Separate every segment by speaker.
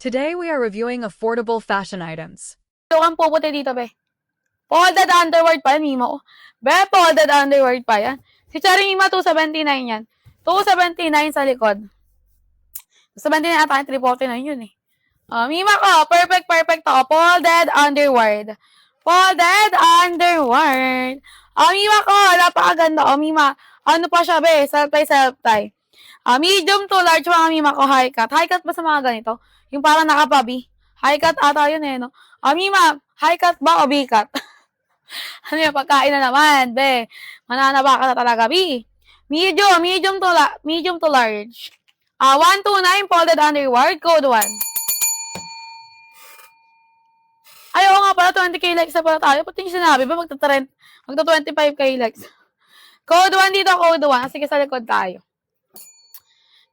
Speaker 1: Today we are reviewing affordable fashion items.
Speaker 2: Kang puputi dito, be. Folded underwear pa yan, Mimo. Be, folded underwear pa yan. Si Cherry Mima, 279 yan. 279 sa likod. 279 ata, 349 yun eh. Mima ko, perfect to. Folded underwear. Folded underwear. Mima ko, napakaganda. Mima, ano pa siya, be? Self-tie. Medium to large mga Mima ko, high cut. High cut ba sa mga ganito? Yung parang nakapabi. High cut ata yun eh, no? Mima, high cut ba o B-cut? Ano yung pagkain na naman, be? Mananaba ka na talaga, B. Medium to large. 129 folded underwear, code 1. Ay, oo nga pala, 20k likes na pala tayo. Pati yung sinabi ba, magta 25k likes. Code 1 dito, code 1. Sige, sa likod tayo.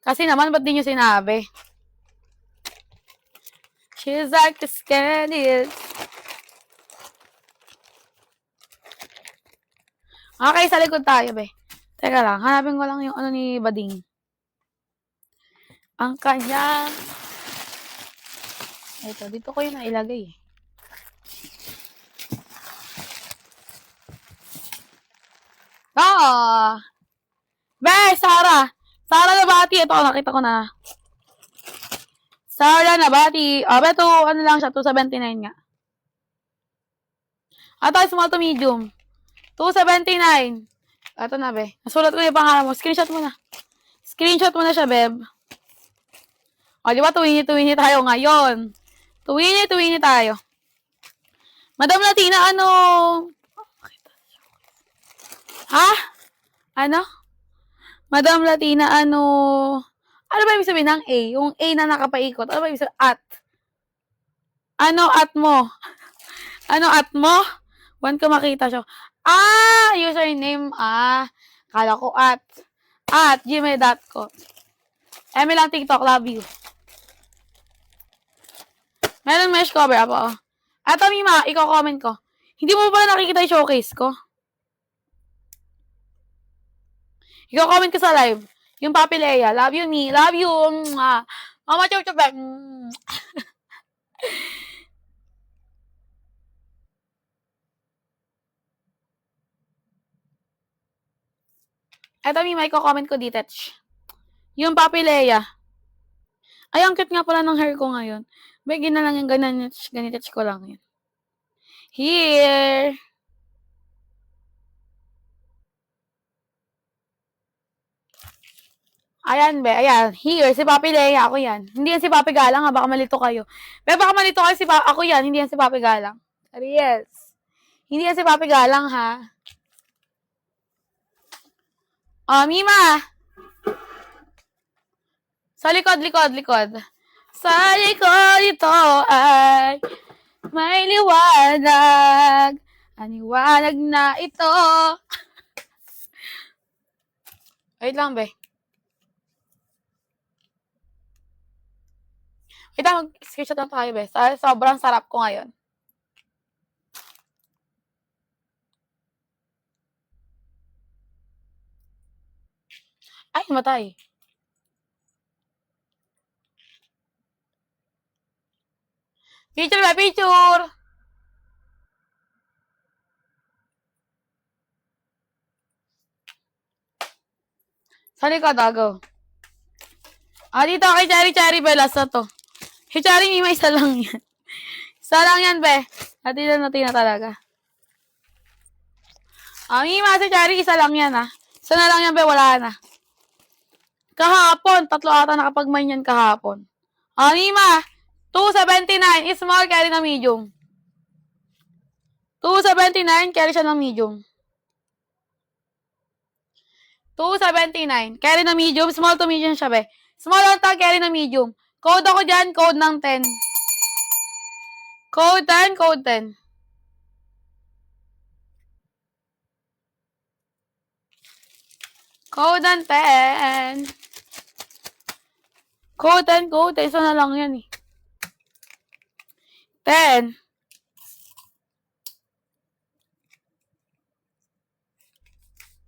Speaker 2: Kasi naman, ba't di nyo sinabi? She's like the scandal. Okay, sa likod tayo, be. Teka lang, hanapin ko lang yung ano ni Bading. Ang kanya... Ito, dito ko yun nailagay. Be, Sarah! Sarah Nabati. Ito, nakita ko na. Sarah Nabati. Beto, ano lang siya, 279 nga. Ito, small to medium. 279. Ito na, be. Nasulat ko yung pangalan mo. Screenshot mo na. Screenshot mo na siya, beb. Di ba, tuwini tayo ngayon. Tuwini tayo. Madam Latina, ano? Ha? Ano? Madam Latina, ano? Ano ba ibig sabihin ng A? Yung A na nakapaikot. Ano ba ibig sabihin? At. Ano at mo? Ano at mo? One ko makita siya. Username. Kala ko at. At gmail.com. Eme lang TikTok. Love you. Meron mesh cover. Apo. Ato, Mima. Ikaw comment ko. Hindi mo ba nakikita yung showcase ko? Ikaw comment ko sa live. Yung Papi Lea. Love you, me. Love you. Mama chup-chup. Eto, Mima. Ikaw comment ko dito. Yung Papi Lea. Ay, ang cute nga pala ng hair ko ngayon. Bigyan na lang yung ganitach ko lang yun. Here. Ayan, be. Ayan. Here. Si Papi Lea. Ako yan. Hindi yan si Papi Galang, ha. Baka malito kayo. Be, baka malito kayo ako yan. Hindi yan si Papi Galang. Yes. Hindi yan si Papi Galang, ha. Mima. Sa likod. Sa likod ito ay may liwanag. Ang liwanag na ito. Wait lang, be. Wait lang, screenshot lang tayo, be. Sobrang sarap ko ngayon. Ay, matay. Picture, be, picture! Sa likod, go. Dito kay Cherry Belas na to. Si Cherry Mima, isa lang yan. Isa lang yan, be. Natin na talaga. Mima, si Cherry, isa lang yan, ha. Isa na lang yan, be. Wala na. Kahapon, 3 ata nakapag-mine yan kahapon. Mima, 279. Small, carry na medium. 279, carry siya ng medium. 279. Carry na medium. Small to medium siya, be. Small lang tag, carry na medium. Code ako dyan. Code ng 10. Code 10. Code 10. Code ng 10. Code 10. Code 10. Isa na lang yan, eh. 10.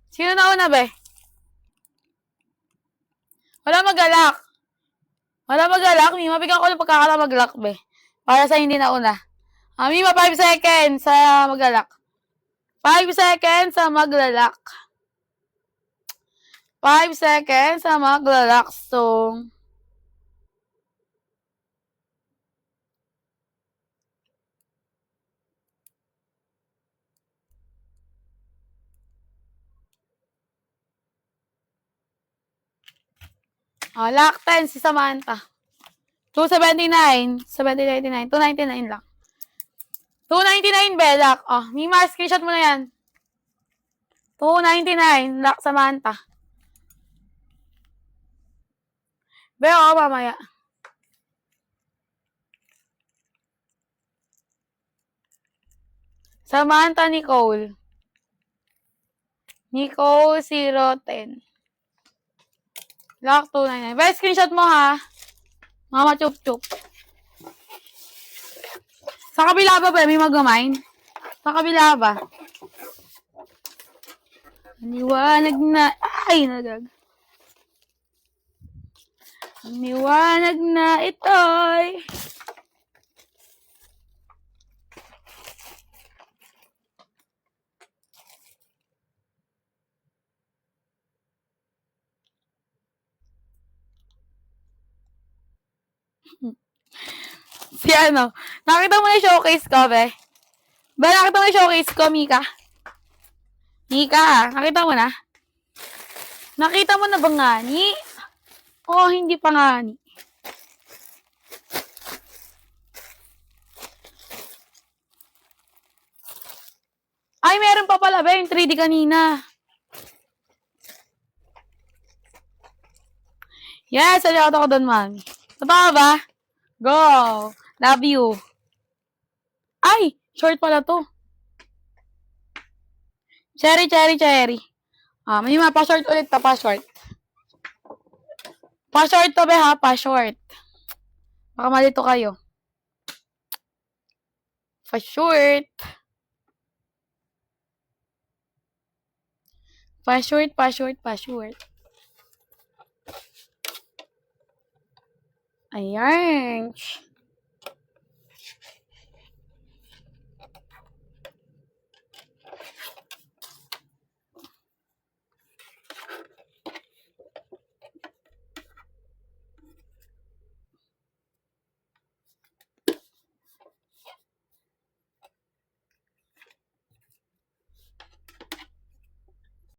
Speaker 2: Sino na una, be? Wala magalak. Wala mag-lock, Mima. Bigyan ko ng pagkakala mag-lock, be. Para sa hindi nauna. Mima, 5 seconds sa mag-lock. 5 seconds sa mag-lock. 5 seconds sa mag-lock. So, lock 10 si Samantha. 279, 799, 299 lang. 299, be, lock. Mima, screenshot mo na yan. 299, lock Samantha. Be, mamaya. Samantha Nicole. Nicole 010. Lock 299. Be, screenshot mo ha. Mama chup-chup. Sa kabila ba, be? May mag-mine? Sa kabila ba? Liwanag na. Ay, nagag. Liwanag na ito'y. Si ano, nakita mo na yung showcase ko, be? Ba, nakita mo yung showcase ko, Mika? Mika, nakita mo na? Nakita mo na ba ngani? Oo, hindi pa ngani. Ay, meron pa pala, be, yung 3D kanina. Yes, aliwat ako doon, mami. Totoo ba? Go! Love you. Ay! Short pala to. Cherry. May mga pa-short ulit to, pa-short. Pa-short to, be, ha? Pa-short. Baka malito kayo. Pa-short. Pa-short. Ayan.